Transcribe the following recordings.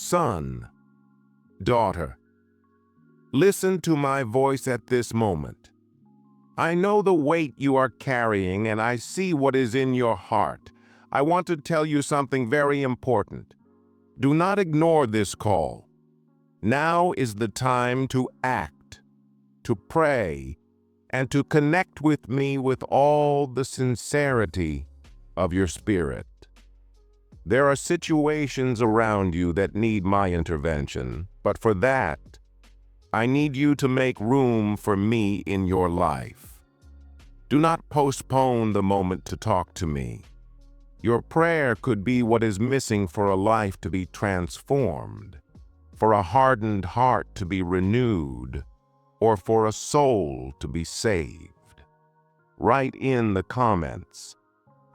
Son, daughter, listen to my voice at this moment. I know the weight you are carrying and I see what is in your heart. I want to tell you something very important. Do not ignore this call. Now is the time to act, to pray, and to connect with me with all the sincerity of your spirit. There are situations around you that need my intervention, but for that, I need you to make room for me in your life. Do not postpone the moment to talk to me. Your prayer could be what is missing for a life to be transformed, for a hardened heart to be renewed, or for a soul to be saved. Write in the comments,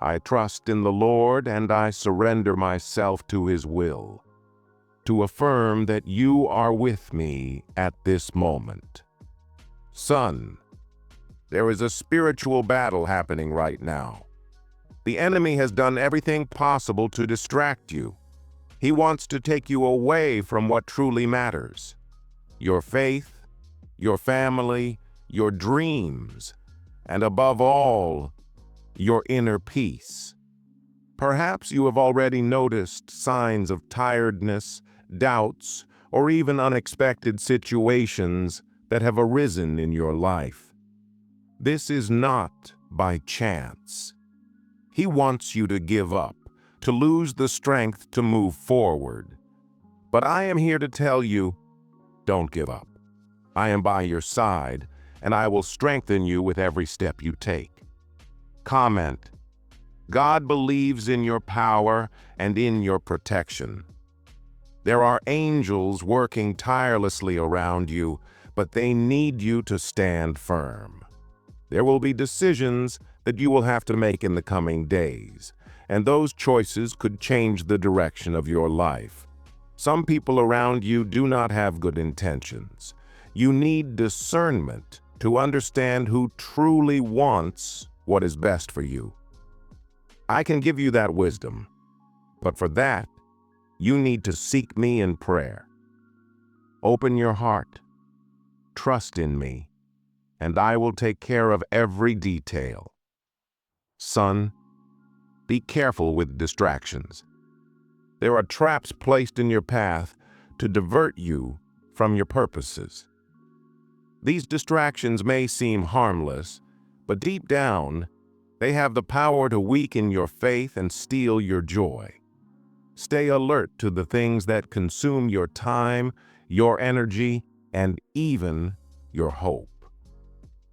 I trust in the Lord and I surrender myself to His will, to affirm that you are with me at this moment. Son, there is a spiritual battle happening right now. The enemy has done everything possible to distract you. He wants to take you away from what truly matters: your faith, your family, your dreams, and above all, your inner peace. Perhaps you have already noticed signs of tiredness, doubts, or even unexpected situations that have arisen in your life. This is not by chance. He wants you to give up, to lose the strength to move forward. But I am here to tell you, don't give up. I am by your side, and I will strengthen you with every step you take. Comment, God believes in your power and in your protection. There are angels working tirelessly around you, but they need you to stand firm. There will be decisions that you will have to make in the coming days, and those choices could change the direction of your life. Some people around you do not have good intentions. You need discernment to understand who truly wants what is best for you. I can give you that wisdom, but for that, you need to seek me in prayer. Open your heart, trust in me, and I will take care of every detail. Son, be careful with distractions. There are traps placed in your path to divert you from your purposes. These distractions may seem harmless, but deep down, they have the power to weaken your faith and steal your joy. Stay alert to the things that consume your time, your energy, and even your hope.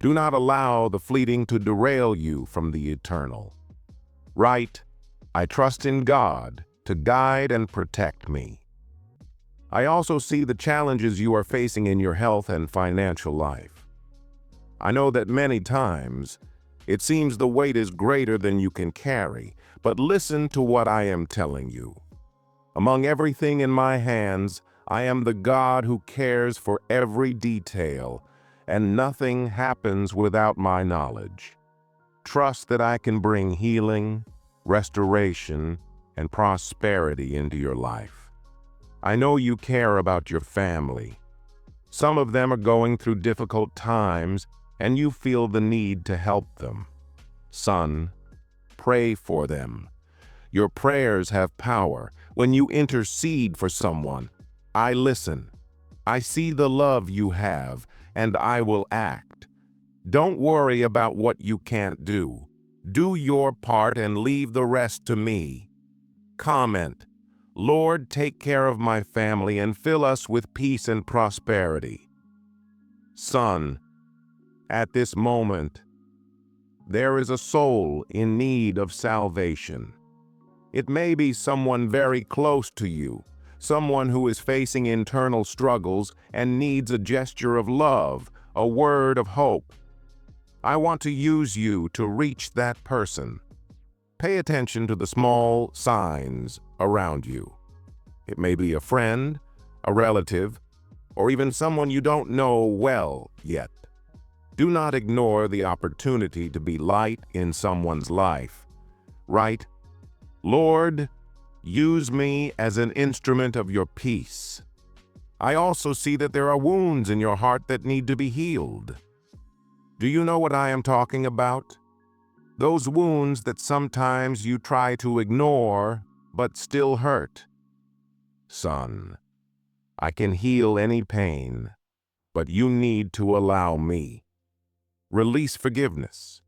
Do not allow the fleeting to derail you from the eternal. Write, I trust in God to guide and protect me. I also see the challenges you are facing in your health and financial life. I know that many times it seems the weight is greater than you can carry, but listen to what I am telling you. Among everything in my hands, I am the God who cares for every detail, and nothing happens without my knowledge. Trust that I can bring healing, restoration, and prosperity into your life. I know you care about your family. Some of them are going through difficult times, and you feel the need to help them. Son, pray for them. Your prayers have power. When you intercede for someone, I listen. I see the love you have, and I will act. Don't worry about what you can't do. Do your part and leave the rest to me. Comment, Lord, take care of my family and fill us with peace and prosperity. Son, at this moment, there is a soul in need of salvation. It may be someone very close to you, someone who is facing internal struggles and needs a gesture of love, a word of hope. I want to use you to reach that person. Pay attention to the small signs around you. It may be a friend, a relative, or even someone you don't know well yet. Do not ignore the opportunity to be light in someone's life. Write, Lord, Use me as an instrument of your peace. I also see that there are wounds in your heart that need to be healed. Do you know what I am talking about? Those wounds that sometimes you try to ignore, but still hurt. Son, I can heal any pain, but you need to allow me. Release forgiveness,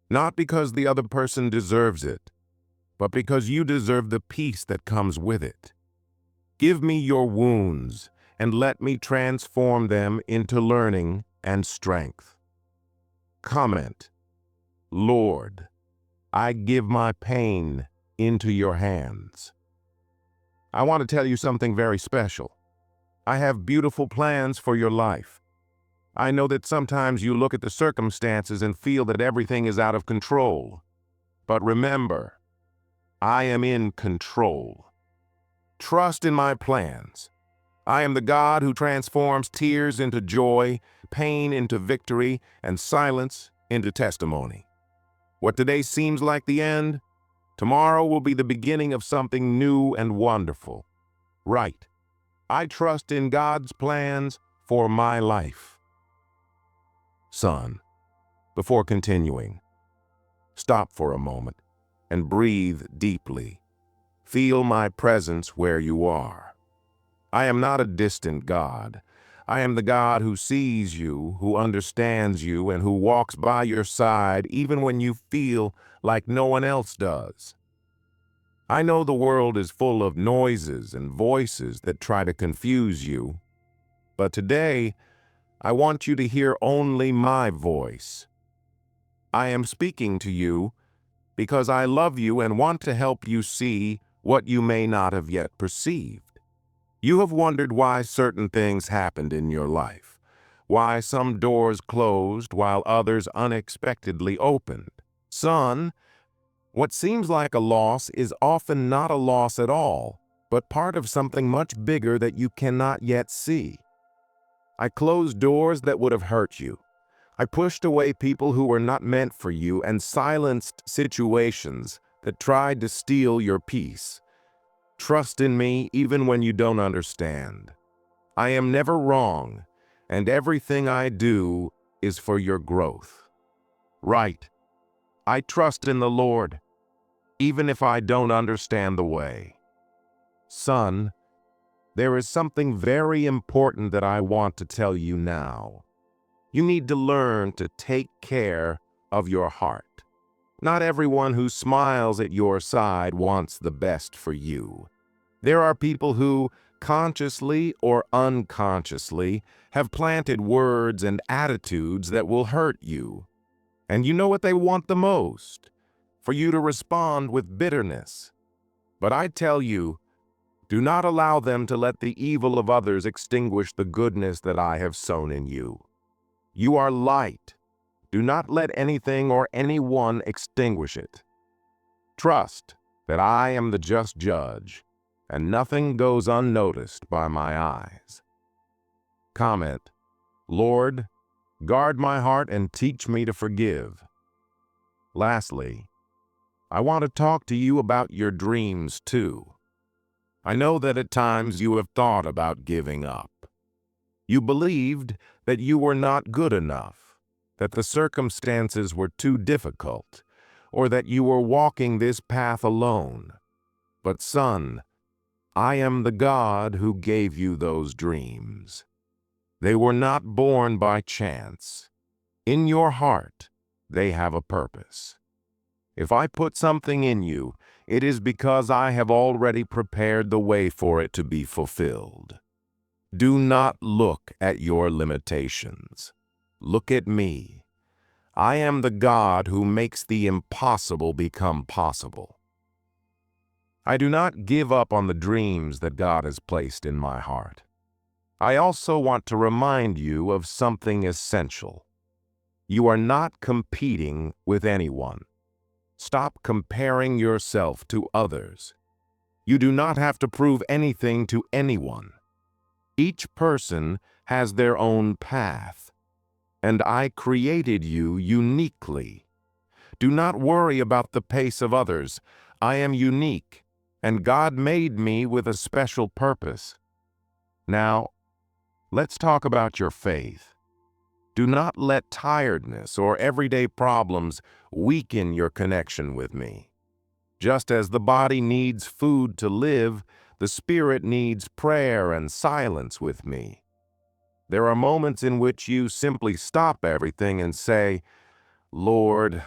not because the other person deserves it, but because you deserve the peace that comes with it. Give me your wounds and let me transform them into learning and strength. Comment, Lord, I give my pain into your hands. I want to tell you something very special. I have beautiful plans for your life. I know that sometimes you look at the circumstances and feel that everything is out of control. But remember, I am in control. Trust in my plans. I am the God who transforms tears into joy, pain into victory, and silence into testimony. What today seems like the end, tomorrow will be the beginning of something new and wonderful. Right. I trust in God's plans for my life. Son, before continuing, stop for a moment and breathe deeply. Feel my presence where you are. I am not a distant God. I am the God who sees you, who understands you, and who walks by your side even when you feel like no one else does. I know the world is full of noises and voices that try to confuse you, but today I want you to hear only my voice. I am speaking to you because I love you and want to help you see what you may not have yet perceived. You have wondered why certain things happened in your life, why some doors closed while others unexpectedly opened. Son, what seems like a loss is often not a loss at all, but part of something much bigger that you cannot yet see. I closed doors that would have hurt you. I pushed away people who were not meant for you and silenced situations that tried to steal your peace. Trust in me even when you don't understand. I am never wrong, and everything I do is for your growth. Right. I trust in the Lord, even if I don't understand the way. Son, there is something very important that I want to tell you now. You need to learn to take care of your heart. Not everyone who smiles at your side wants the best for you. There are people who, consciously or unconsciously, have planted words and attitudes that will hurt you. And you know what they want the most? For you to respond with bitterness. But I tell you, do not allow them to let the evil of others extinguish the goodness that I have sown in you. You are light. Do not let anything or anyone extinguish it. Trust that I am the just judge, and nothing goes unnoticed by my eyes. Comment, Lord, guard my heart and teach me to forgive. Lastly, I want to talk to you about your dreams too. I know that at times you have thought about giving up. You believed that you were not good enough, that the circumstances were too difficult, or that you were walking this path alone. But son, I am the God who gave you those dreams. They were not born by chance. In your heart, they have a purpose. If I put something in you, it is because I have already prepared the way for it to be fulfilled. Do not look at your limitations. Look at me. I am the God who makes the impossible become possible. I do not give up on the dreams that God has placed in my heart. I also want to remind you of something essential. You are not competing with anyone. Stop comparing yourself to others. You do not have to prove anything to anyone. Each person has their own path, and I created you uniquely. Do not worry about the pace of others. I am unique, and God made me with a special purpose. Now, let's talk about your faith. Do not let tiredness or everyday problems weaken your connection with me. Just as the body needs food to live, the spirit needs prayer and silence with me. There are moments in which you simply stop everything and say, "Lord,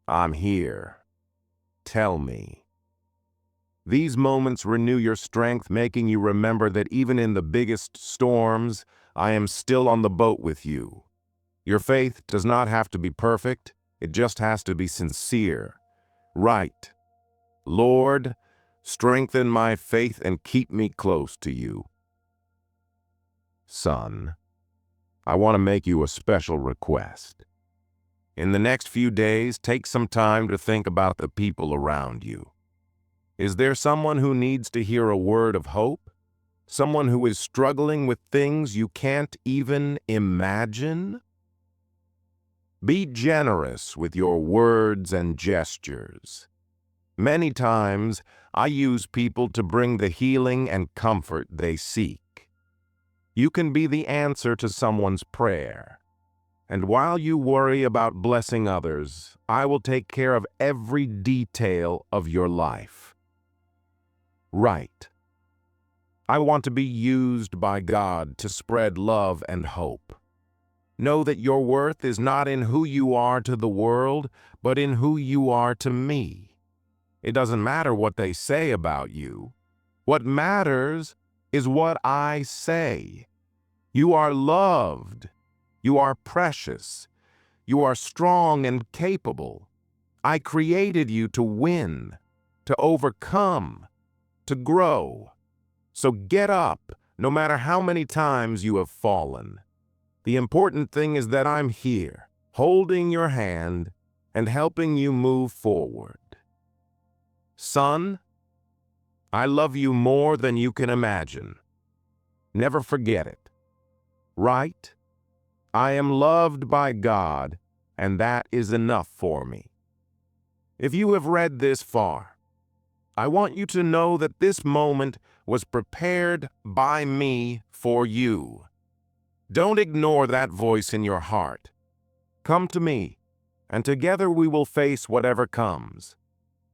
I'm here. Tell me." These moments renew your strength, making you remember that even in the biggest storms, I am still on the boat with you. Your faith does not have to be perfect, it just has to be sincere. Right. Lord, strengthen my faith and keep me close to you. Son, I want to make you a special request. In the next few days, take some time to think about the people around you. Is there someone who needs to hear a word of hope? Someone who is struggling with things you can't even imagine? Be generous with your words and gestures. Many times, I use people to bring the healing and comfort they seek. You can be the answer to someone's prayer. And while you worry about blessing others, I will take care of every detail of your life. Right. I want to be used by God to spread love and hope. Know that your worth is not in who you are to the world, but in who you are to me. It doesn't matter what they say about you. What matters is what I say. You are loved. You are precious. You are strong and capable. I created you to win, to overcome, to grow. So get up, no matter how many times you have fallen. The important thing is that I'm here, holding your hand and helping you move forward. Son, I love you more than you can imagine. Never forget it. Right? I am loved by God, and that is enough for me. If you have read this far, I want you to know that this moment was prepared by me for you. Don't ignore that voice in your heart. Come to me, and together we will face whatever comes.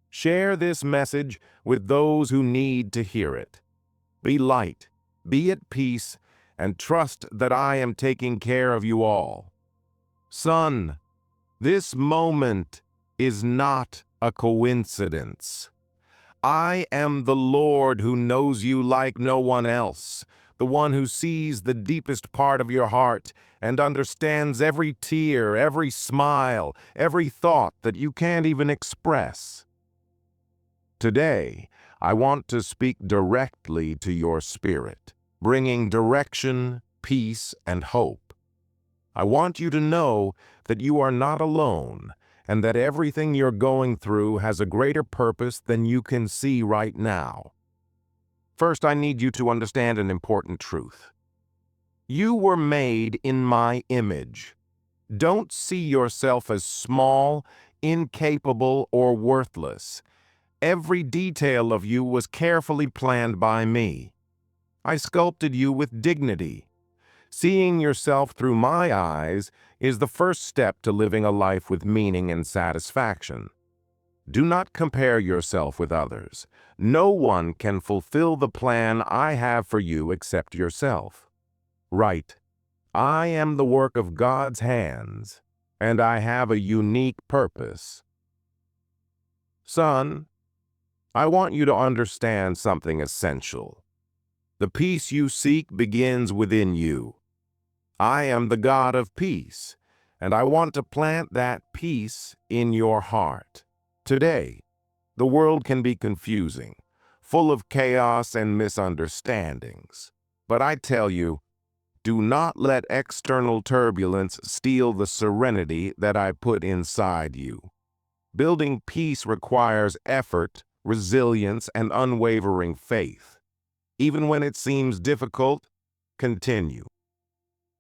Share this message with those who need to hear it. Be light, be at peace, and trust that I am taking care of you all. Son, this moment is not a coincidence. I am the Lord who knows you like no one else, the one who sees the deepest part of your heart and understands every tear, every smile, every thought that you can't even express. Today, I want to speak directly to your spirit, bringing direction, peace, and hope. I want you to know that you are not alone and that everything you're going through has a greater purpose than you can see right now. First, I need you to understand an important truth. You were made in my image. Don't see yourself as small, incapable, or worthless. Every detail of you was carefully planned by me. I sculpted you with dignity. Seeing yourself through my eyes is the first step to living a life with meaning and satisfaction. Do not compare yourself with others. No one can fulfill the plan I have for you except yourself. Right. I am the work of God's hands, and I have a unique purpose. Son, I want you to understand something essential. The peace you seek begins within you. I am the God of peace, and I want to plant that peace in your heart. Today, the world can be confusing, full of chaos and misunderstandings. But I tell you, do not let external turbulence steal the serenity that I put inside you. Building peace requires effort, resilience, and unwavering faith. Even when it seems difficult, continue.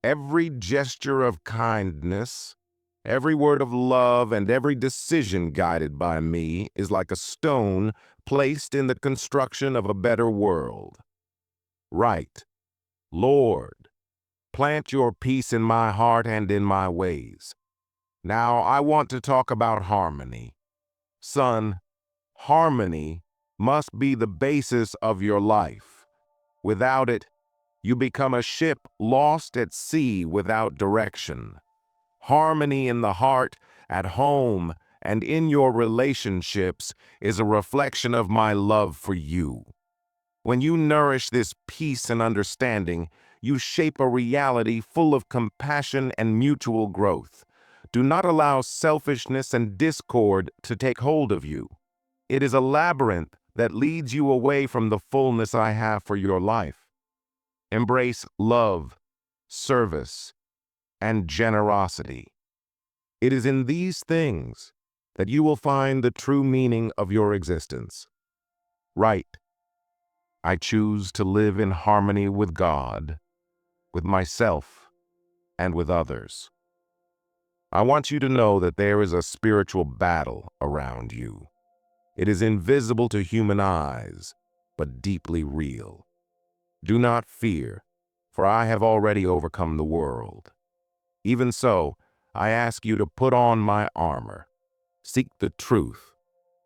Every gesture of kindness, every word of love, and every decision guided by me is like a stone placed in the construction of a better world. Right. Lord, plant your peace in my heart and in my ways. Now I want to talk about harmony. Son, harmony must be the basis of your life. Without it, you become a ship lost at sea without direction. Harmony in the heart, at home, and in your relationships is a reflection of my love for you. When you nourish this peace and understanding, you shape a reality full of compassion and mutual growth. Do not allow selfishness and discord to take hold of you. It is a labyrinth that leads you away from the fullness I have for your life. Embrace love, service, and generosity. It is in these things that you will find the true meaning of your existence. Right. I choose to live in harmony with God, with myself, and with others. I want you to know that there is a spiritual battle around you. It is invisible to human eyes, but deeply real. Do not fear, for I have already overcome the world. Even so, I ask you to put on my armor. Seek the truth,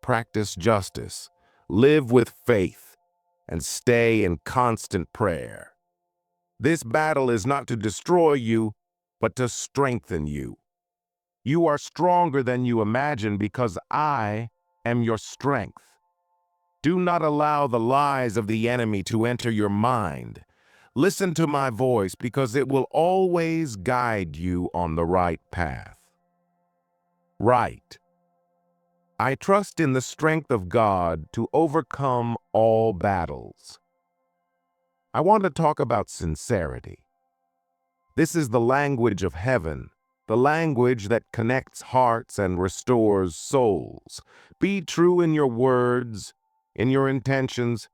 practice justice, live with faith, and stay in constant prayer. This battle is not to destroy you, but to strengthen you. You are stronger than you imagine because I am your strength. Do not allow the lies of the enemy to enter your mind. Listen to my voice because it will always guide you on the right path. Right. I trust in the strength of God to overcome all battles. I want to talk about sincerity. This is the language of heaven, the language that connects hearts and restores souls. Be true in your words, in your intentions,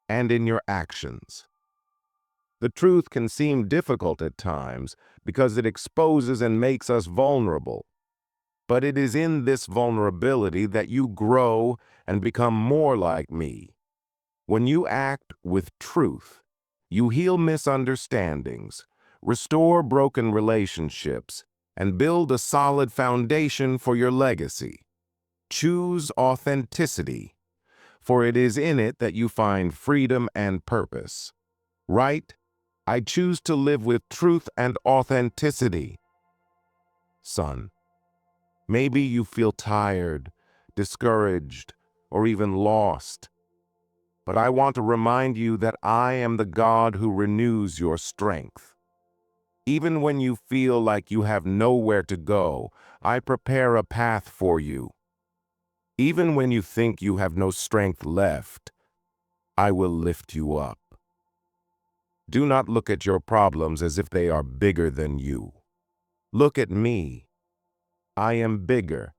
and in your actions. The truth can seem difficult at times because it exposes and makes us vulnerable. But it is in this vulnerability that you grow and become more like me. When you act with truth, you heal misunderstandings, restore broken relationships, and build a solid foundation for your legacy. Choose authenticity, for it is in it that you find freedom and purpose. Right? I choose to live with truth and authenticity. Son, maybe you feel tired, discouraged, or even lost. But I want to remind you that I am the God who renews your strength. Even when you feel like you have nowhere to go, I prepare a path for you. Even when you think you have no strength left, I will lift you up. Do not look at your problems as if they are bigger than you. Look at me. I am bigger,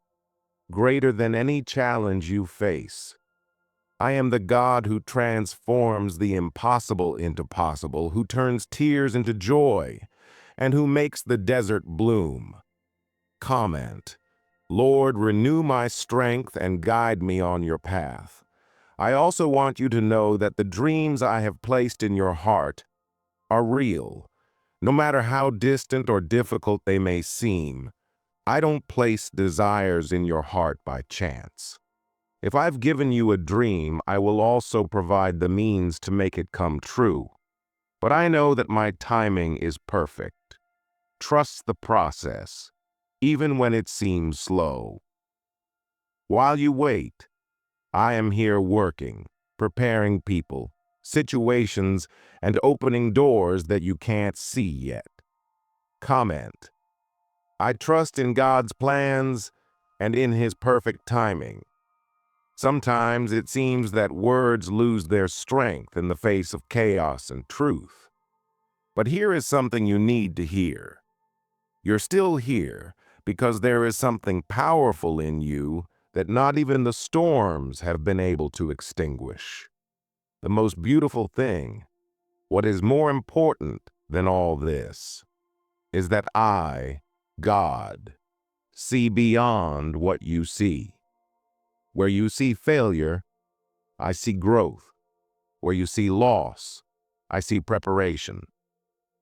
greater than any challenge you face. I am the God who transforms the impossible into possible, who turns tears into joy, and who makes the desert bloom. Comment, Lord, renew my strength and guide me on your path. I also want you to know that the dreams I have placed in your heart are real. No matter how distant or difficult they may seem, I don't place desires in your heart by chance. If I've given you a dream, I will also provide the means to make it come true. But I know that my timing is perfect. Trust the process, even when it seems slow. While you wait, I am here working, preparing people, situations, and opening doors that you can't see yet. Comment, I trust in God's plans and in His perfect timing. Sometimes it seems that words lose their strength in the face of chaos and truth. But here is something you need to hear. You're still here because there is something powerful in you that not even the storms have been able to extinguish. The most beautiful thing, what is more important than all this, is that I, God, see beyond what you see. Where you see failure, I see growth. Where you see loss, I see preparation.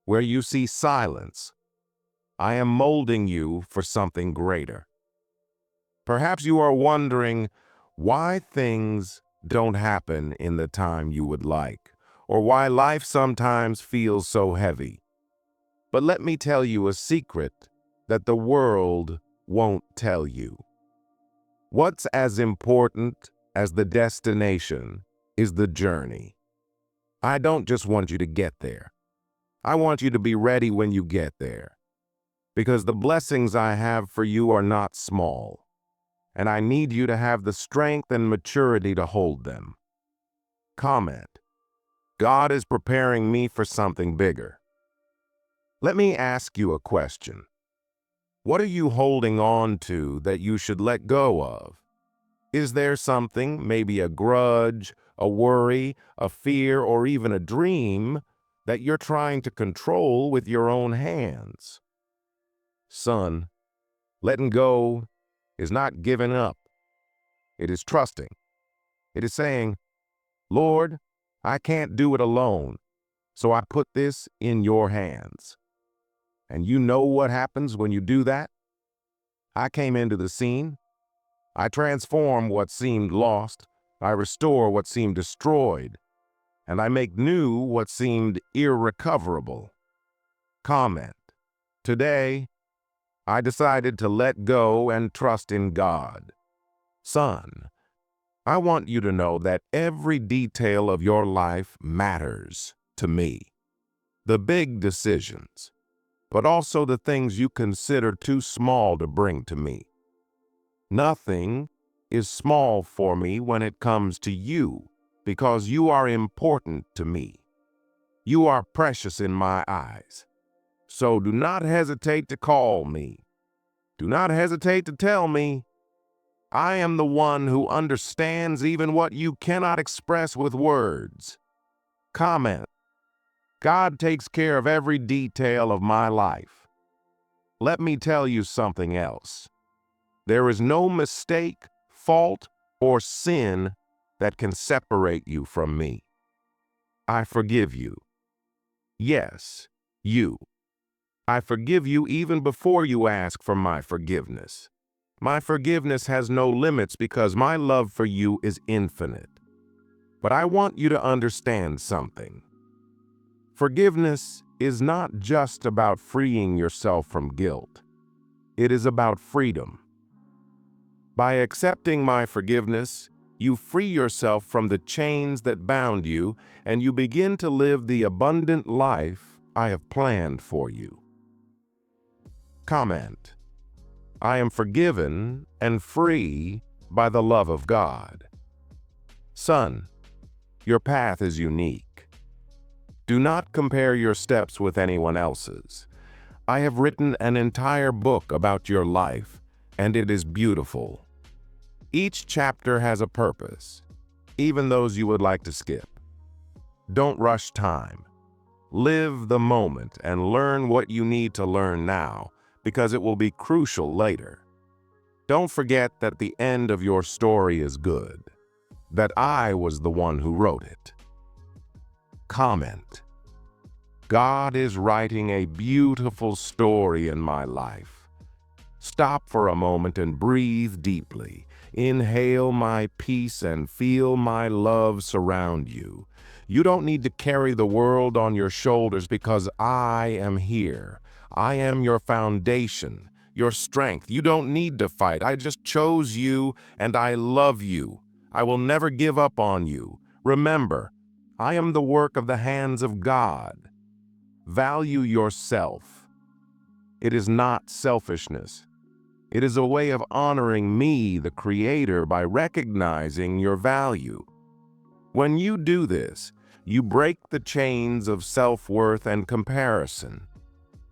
Where you see silence, I am molding you for something greater. Perhaps you are wondering why things don't happen in the time you would like, or why life sometimes feels so heavy. But let me tell you a secret that the world won't tell you. What's as important as the destination is the journey. I don't just want you to get there. I want you to be ready when you get there. Because the blessings I have for you are not small, and I need you to have the strength and maturity to hold them. Comment: God is preparing me for something bigger. Let me ask you a question. What are you holding on to that you should let go of? Is there something, maybe a grudge, a worry, a fear, or even a dream that you're trying to control with your own hands? Son, letting go is not giving up. It is trusting. It is saying, Lord, I can't do it alone, so I put this in your hands. And you know what happens when you do that? I came into the scene. I transform what seemed lost. I restore what seemed destroyed. And I make new what seemed irrecoverable. Comment: today, I decided to let go and trust in God. Son, I want you to know that every detail of your life matters to me. The big decisions, but also the things you consider too small to bring to me. Nothing is small for me when it comes to you, because you are important to me. You are precious in my eyes. So do not hesitate to call me. Do not hesitate to tell me. I am the one who understands even what you cannot express with words. Comment: God takes care of every detail of my life. Let me tell you something else. There is no mistake, fault, or sin that can separate you from me. I forgive you. Yes, you. I forgive you even before you ask for my forgiveness. My forgiveness has no limits because my love for you is infinite. But I want you to understand something. Forgiveness is not just about freeing yourself from guilt. It is about freedom. By accepting my forgiveness, you free yourself from the chains that bound you, and you begin to live the abundant life I have planned for you. Comment: I am forgiven and free by the love of God. Son, your path is unique. Do not compare your steps with anyone else's. I have written an entire book about your life, and it is beautiful. Each chapter has a purpose, even those you would like to skip. Don't rush time. Live the moment and learn what you need to learn now, because it will be crucial later. Don't forget that the end of your story is good, that I was the one who wrote it. Comment: God is writing a beautiful story in my life. Stop for a moment and breathe deeply. Inhale my peace and feel my love surround you. You don't need to carry the world on your shoulders because I am here. I am your foundation, your strength. You don't need to fight. I just chose you and I love you. I will never give up on you. Remember, I am the work of the hands of God. Value yourself. It is not selfishness. It is a way of honoring me, the Creator, by recognizing your value. When you do this, you break the chains of self-worth and comparison.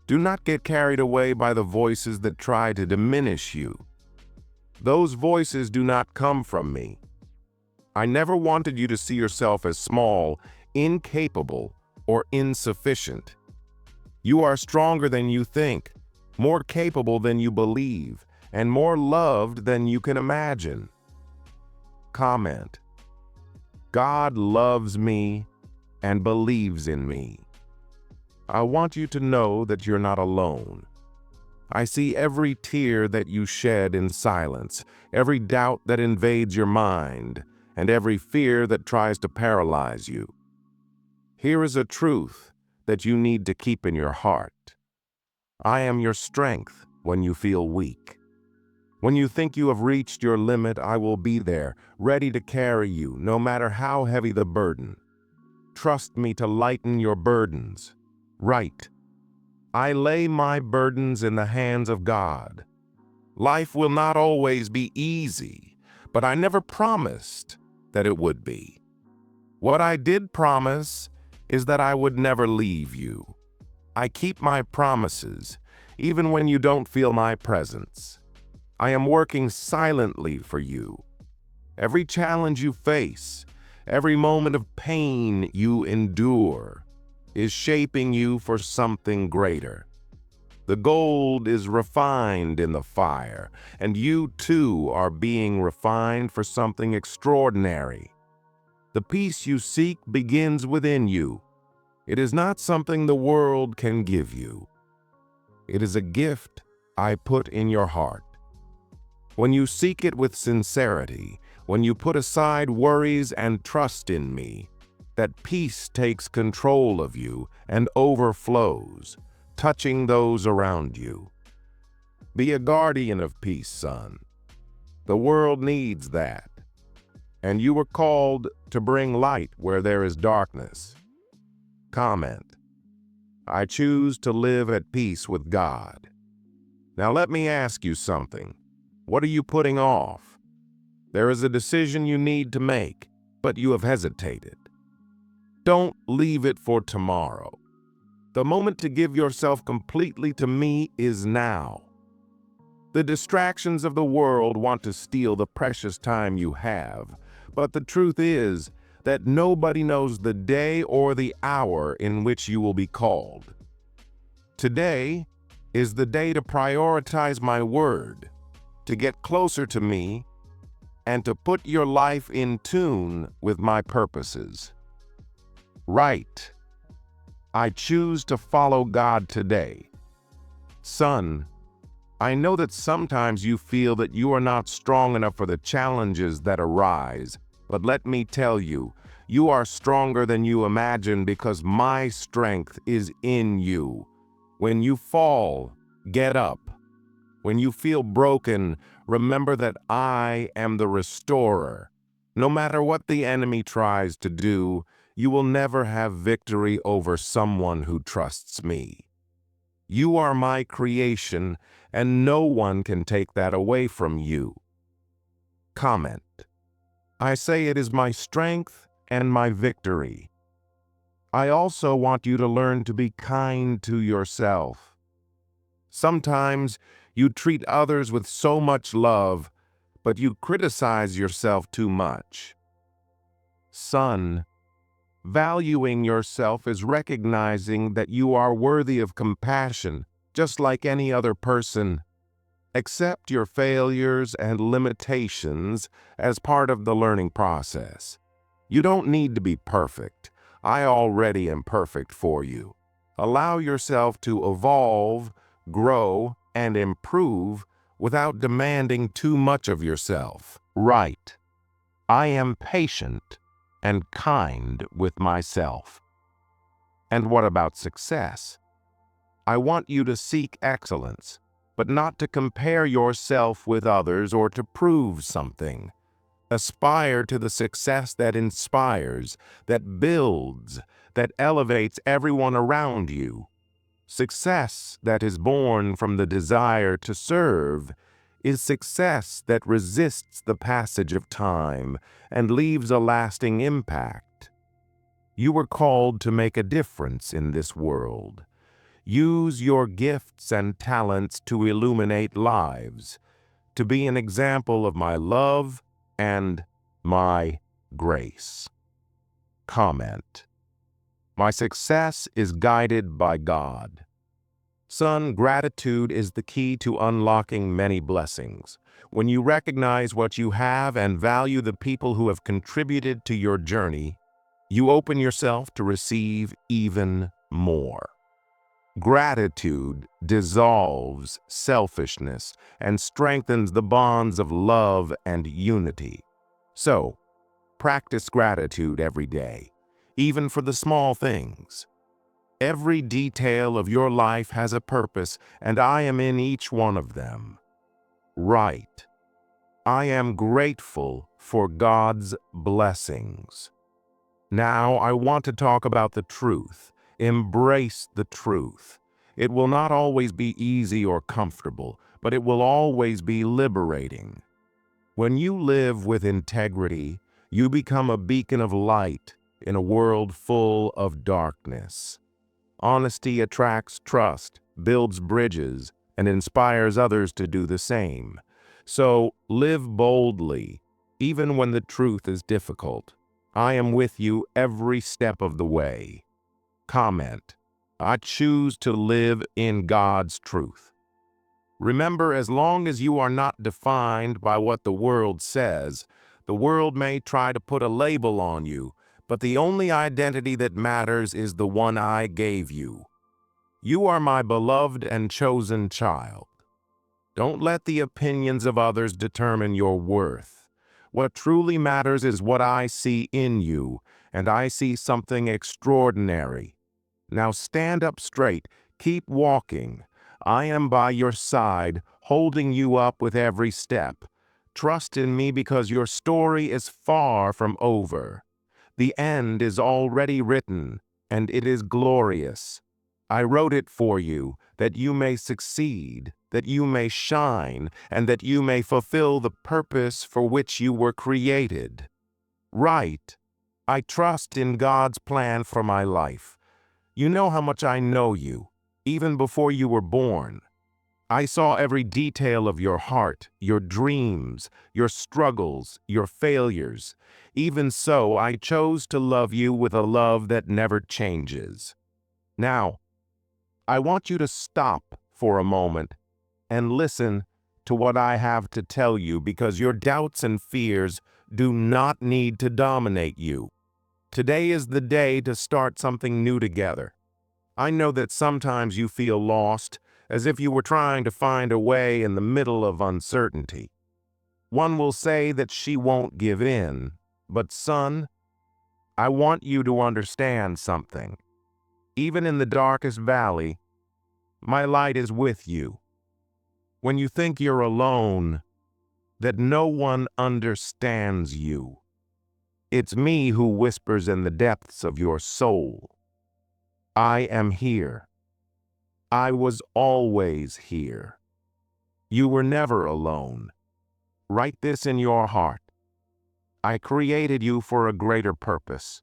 Do not get carried away by the voices that try to diminish you. Those voices do not come from me. I never wanted you to see yourself as small, incapable, or insufficient. You are stronger than you think, more capable than you believe, and more loved than you can imagine. Comment: God loves me and believes in me. I want you to know that you're not alone. I see every tear that you shed in silence, every doubt that invades your mind, and every fear that tries to paralyze you. Here is a truth that you need to keep in your heart. I am your strength when you feel weak. When you think you have reached your limit, I will be there, ready to carry you, no matter how heavy the burden. Trust me to lighten your burdens. Right. I lay my burdens in the hands of God. Life will not always be easy, but I never promised that it would be. What I did promise is that I would never leave you. I keep my promises, even when you don't feel my presence. I am working silently for you. Every challenge you face, every moment of pain you endure, is shaping you for something greater. The gold is refined in the fire, and you too are being refined for something extraordinary. The peace you seek begins within you. It is not something the world can give you. It is a gift I put in your heart. When you seek it with sincerity, when you put aside worries and trust in me, that peace takes control of you and overflows, touching those around you. Be a guardian of peace, son. The world needs that. And you were called to bring light where there is darkness. Comment. I choose to live at peace with God. Now let me ask you something. What are you putting off? There is a decision you need to make, but you have hesitated. Don't leave it for tomorrow. The moment to give yourself completely to me is now. The distractions of the world want to steal the precious time you have, but the truth is that nobody knows the day or the hour in which you will be called. Today is the day to prioritize my word, to get closer to me, and to put your life in tune with my purposes. Right. I choose to follow God today. Son, I know that sometimes you feel that you are not strong enough for the challenges that arise, but let me tell you, you are stronger than you imagine because my strength is in you. When you fall, get up. When you feel broken, remember that I am the restorer. No matter what the enemy tries to do, you will never have victory over someone who trusts me. You are my creation, and no one can take that away from you. Comment. I say it is my strength and my victory. I also want you to learn to be kind to yourself. Sometimes you treat others with so much love, but you criticize yourself too much. Son, valuing yourself is recognizing that you are worthy of compassion, just like any other person. Accept your failures and limitations as part of the learning process. You don't need to be perfect. I already am perfect for you. Allow yourself to evolve, grow, and improve without demanding too much of yourself. Right. I am patient and kind with myself. And what about success? I want you to seek excellence, but not to compare yourself with others or to prove something. Aspire to the success that inspires, that builds, that elevates everyone around you. Success that is born from the desire to serve is success that resists the passage of time and leaves a lasting impact. You were called to make a difference in this world. Use your gifts and talents to illuminate lives, to be an example of my love and my grace. Comment. My success is guided by God. Son, gratitude is the key to unlocking many blessings. When you recognize what you have and value the people who have contributed to your journey, you open yourself to receive even more. Gratitude dissolves selfishness and strengthens the bonds of love and unity. So, practice gratitude every day, even for the small things. Every detail of your life has a purpose, and I am in each one of them. Right. I am grateful for God's blessings. Now I want to talk about the truth. Embrace the truth. It will not always be easy or comfortable, but it will always be liberating. When you live with integrity, you become a beacon of light in a world full of darkness. Honesty attracts trust, builds bridges, and inspires others to do the same. So live boldly, even when the truth is difficult. I am with you every step of the way. Comment: I choose to live in God's truth. Remember, as long as you are not defined by what the world says, the world may try to put a label on you, but the only identity that matters is the one I gave you. You are my beloved and chosen child. Don't let the opinions of others determine your worth. What truly matters is what I see in you, and I see something extraordinary. Now stand up straight, keep walking. I am by your side, holding you up with every step. Trust in me because your story is far from over. The end is already written, and it is glorious. I wrote it for you, that you may succeed, that you may shine, and that you may fulfill the purpose for which you were created. Right. I trust in God's plan for my life. You know how much I know you, even before you were born. I saw every detail of your heart, your dreams, your struggles, your failures. Even so, I chose to love you with a love that never changes. Now, I want you to stop for a moment and listen to what I have to tell you, because your doubts and fears do not need to dominate you. Today is the day to start something new together. I know that sometimes you feel lost, as if you were trying to find a way in the middle of uncertainty. One will say that she won't give in, but son, I want you to understand something. Even in the darkest valley, my light is with you. When you think you're alone, that no one understands you, it's me who whispers in the depths of your soul. I am here. I was always here. You were never alone. Write this in your heart. I created you for a greater purpose.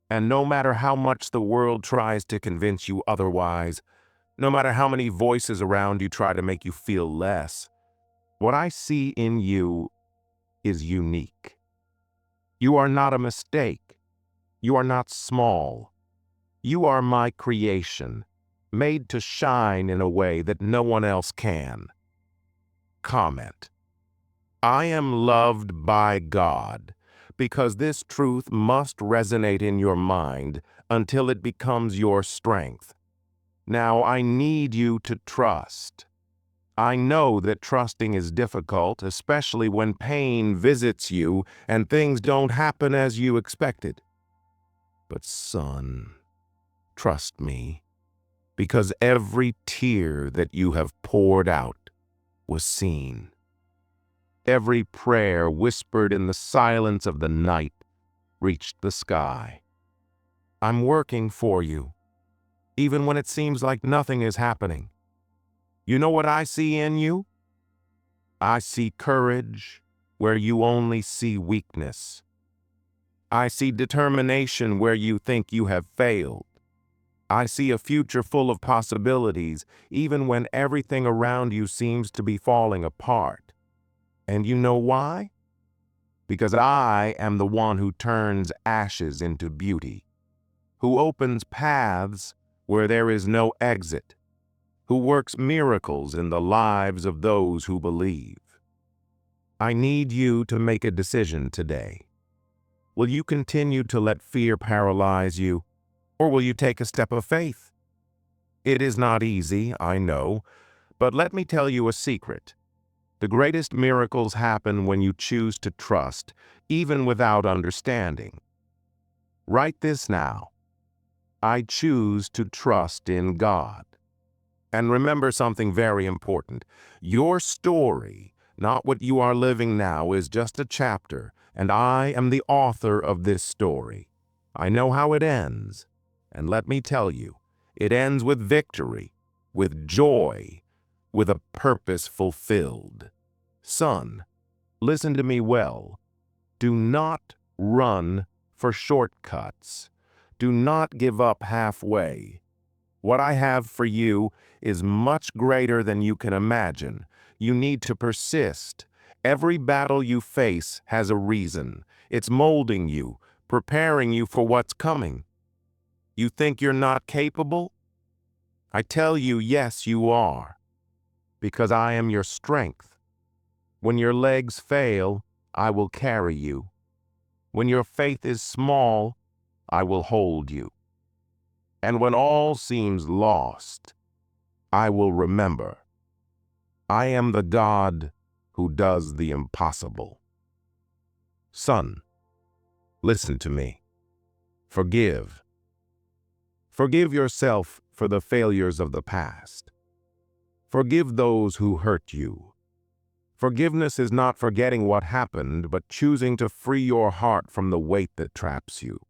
And no matter how much the world tries to convince you otherwise, no matter how many voices around you try to make you feel less, what I see in you is unique. You are not a mistake. You are not small. You are my creation, made to shine in a way that no one else can. Comment: I am loved by God, because this truth must resonate in your mind until it becomes your strength. Now I need you to trust. I know that trusting is difficult, especially when pain visits you and things don't happen as you expected. But son, trust me, because every tear that you have poured out was seen. Every prayer whispered in the silence of the night reached the sky. I'm working for you, even when it seems like nothing is happening. You know what I see in you? I see courage where you only see weakness. I see determination where you think you have failed. I see a future full of possibilities, even when everything around you seems to be falling apart. And you know why? Because I am the one who turns ashes into beauty, who opens paths where there is no exit, who works miracles in the lives of those who believe. I need you to make a decision today. Will you continue to let fear paralyze you, or will you take a step of faith? It is not easy, I know, but let me tell you a secret. The greatest miracles happen when you choose to trust, even without understanding. Write this now. I choose to trust in God. And remember something very important. Your story, not what you are living now, is just a chapter, and I am the author of this story. I know how it ends, and let me tell you, it ends with victory, with joy, with a purpose fulfilled. Son, listen to me well. Do not run for shortcuts. Do not give up halfway. What I have for you is much greater than you can imagine. You need to persist. Every battle you face has a reason. It's molding you, preparing you for what's coming. You think you're not capable? I tell you, yes, you are, because I am your strength. When your legs fail, I will carry you. When your faith is small, I will hold you. And when all seems lost, I will remember. I am the God who does the impossible. Son, listen to me. Forgive. Forgive yourself for the failures of the past. Forgive those who hurt you. Forgiveness is not forgetting what happened, but choosing to free your heart from the weight that traps you.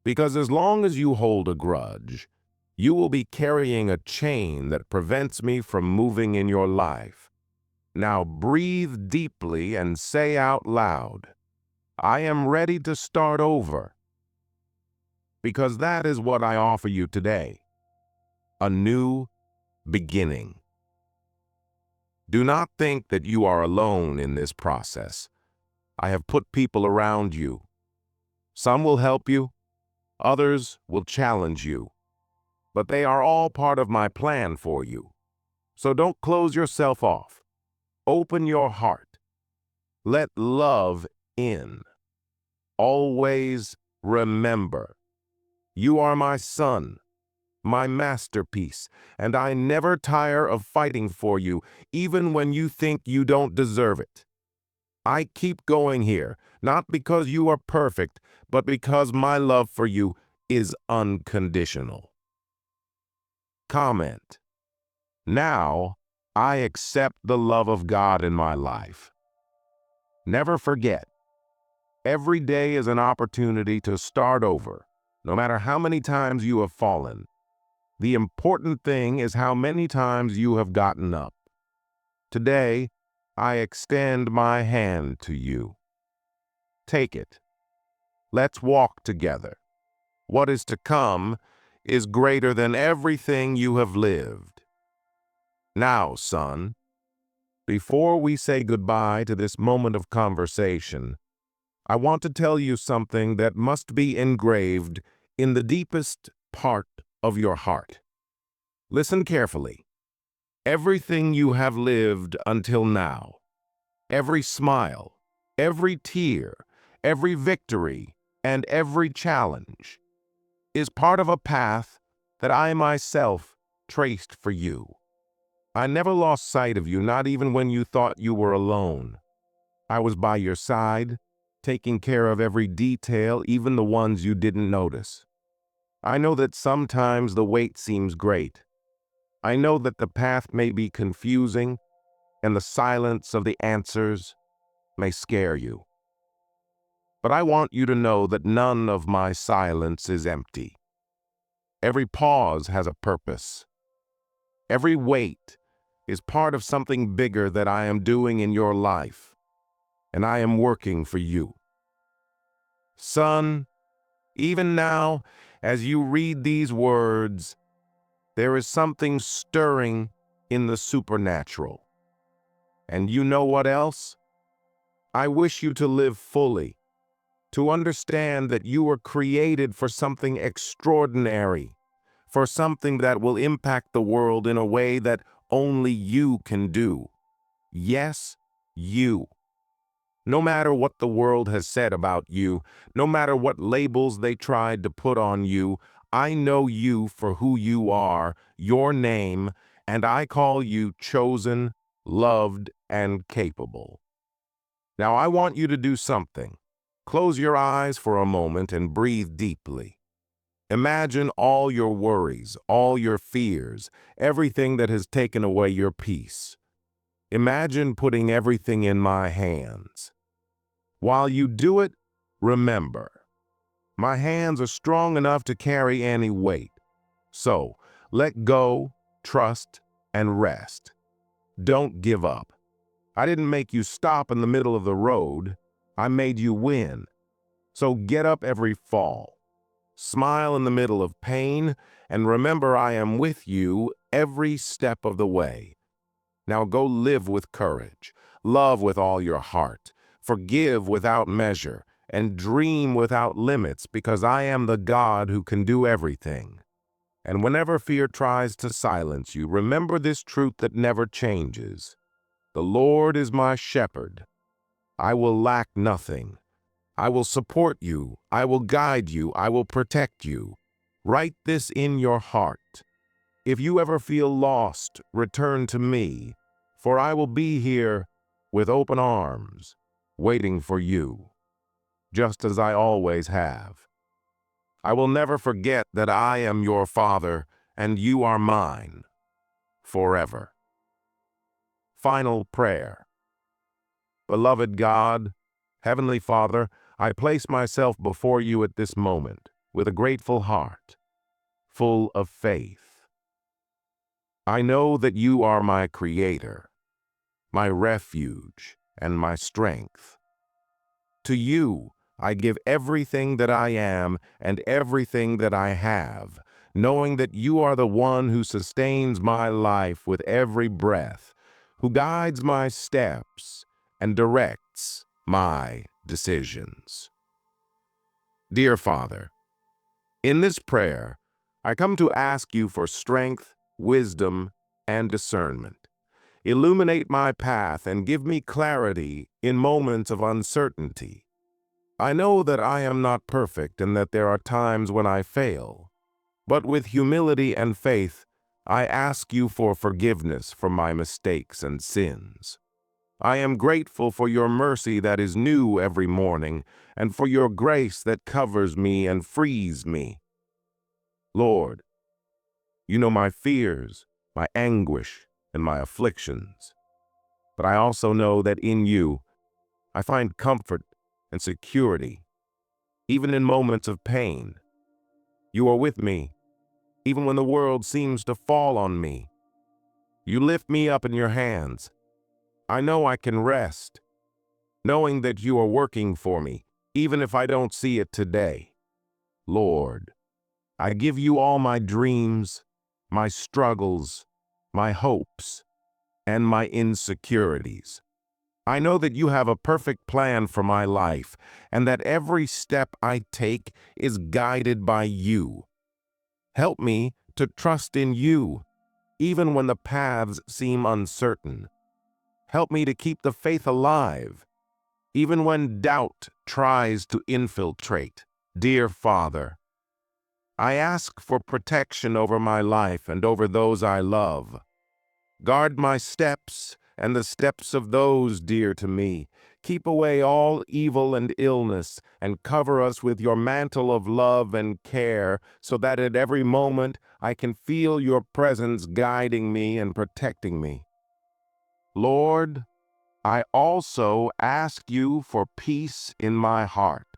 Because as long as you hold a grudge, you will be carrying a chain that prevents me from moving in your life. Now breathe deeply and say out loud, I am ready to start over. Because that is what I offer you today. A new beginning. Do not think that you are alone in this process. I have put people around you. Some will help you. Others will challenge you, but they are all part of my plan for you. So don't close yourself off. Open your heart. Let love in. Always remember, you are my son, my masterpiece, and I never tire of fighting for you, even when you think you don't deserve it. I keep going here, not because you are perfect, but because my love for you is unconditional. Comment. Now, I accept the love of God in my life. Never forget, every day is an opportunity to start over, no matter how many times you have fallen. The important thing is how many times you have gotten up. Today, I extend my hand to you. Take it. Let's walk together. What is to come is greater than everything you have lived. Now, son, before we say goodbye to this moment of conversation, I want to tell you something that must be engraved in the deepest part of your heart. Listen carefully. Everything you have lived until now, every smile, every tear, every victory, and every challenge is part of a path that I myself traced for you. I never lost sight of you, not even when you thought you were alone. I was by your side, taking care of every detail, even the ones you didn't notice. I know that sometimes the wait seems great. I know that the path may be confusing, and the silence of the answers may scare you. But I want you to know that none of my silence is empty. Every pause has a purpose. Every wait is part of something bigger that I am doing in your life, and I am working for you. Son, even now, as you read these words, there is something stirring in the supernatural. And you know what else? I wish you to live fully, to understand that you were created for something extraordinary, for something that will impact the world in a way that only you can do. Yes, you. No matter what the world has said about you, no matter what labels they tried to put on you, I know you for who you are, your name, and I call you chosen, loved, and capable. Now I want you to do something. Close your eyes for a moment and breathe deeply. Imagine all your worries, all your fears, everything that has taken away your peace. Imagine putting everything in my hands. While you do it, remember, my hands are strong enough to carry any weight. So, let go, trust, and rest. Don't give up. I didn't make you stop in the middle of the road. I made you win. So get up every fall. Smile in the middle of pain, and remember I am with you every step of the way. Now go live with courage, love with all your heart, forgive without measure, and dream without limits, because I am the God who can do everything. And whenever fear tries to silence you, remember this truth that never changes. The Lord is my shepherd. I will lack nothing. I will support you. I will guide you. I will protect you. Write this in your heart. If you ever feel lost, return to me, for I will be here with open arms, waiting for you, just as I always have. I will never forget that I am your Father and you are mine, forever. Final prayer. Beloved God, Heavenly Father, I place myself before you at this moment with a grateful heart, full of faith. I know that you are my Creator, my refuge, and my strength. To you, I give everything that I am and everything that I have, knowing that you are the one who sustains my life with every breath, who guides my steps and directs my decisions. Dear Father, in this prayer, I come to ask you for strength, wisdom, and discernment. Illuminate my path and give me clarity in moments of uncertainty. I know that I am not perfect and that there are times when I fail, but with humility and faith, I ask you for forgiveness for my mistakes and sins. I am grateful for your mercy that is new every morning and for your grace that covers me and frees me. Lord, you know my fears, my anguish, and my afflictions. But I also know that in you, I find comfort and security, even in moments of pain. You are with me, even when the world seems to fall on me. You lift me up in your hands. I know I can rest, knowing that you are working for me, even if I don't see it today. Lord, I give you all my dreams, my struggles, my hopes, and my insecurities. I know that you have a perfect plan for my life and that every step I take is guided by you. Help me to trust in you, even when the paths seem uncertain. Help me to keep the faith alive, even when doubt tries to infiltrate. Dear Father, I ask for protection over my life and over those I love. Guard my steps and the steps of those dear to me. Keep away all evil and illness, and cover us with your mantle of love and care, so that at every moment I can feel your presence guiding me and protecting me. Lord, I also ask you for peace in my heart,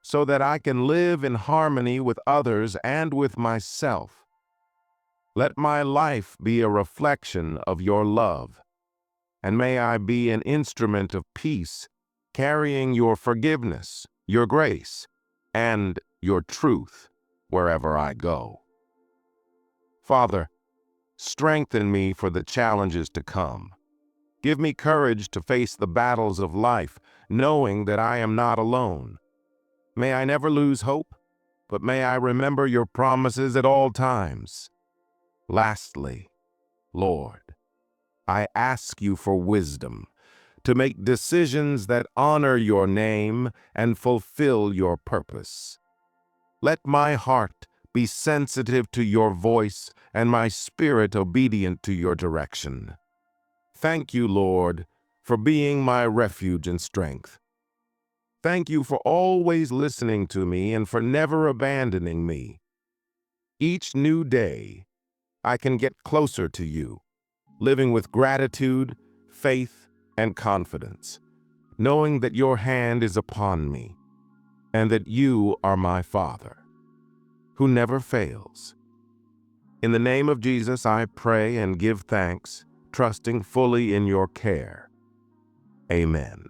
so that I can live in harmony with others and with myself. Let my life be a reflection of your love, and may I be an instrument of peace, carrying your forgiveness, your grace, and your truth wherever I go. Father, strengthen me for the challenges to come. Give me courage to face the battles of life, knowing that I am not alone. May I never lose hope, but may I remember your promises at all times. Lastly, Lord, I ask you for wisdom to make decisions that honor your name and fulfill your purpose. Let my heart be sensitive to your voice and my spirit obedient to your direction. Thank you, Lord, for being my refuge and strength. Thank you for always listening to me and for never abandoning me. Each new day, I can get closer to you, living with gratitude, faith, and confidence, knowing that your hand is upon me and that you are my Father, who never fails. In the name of Jesus, I pray and give thanks, trusting fully in your care. Amen.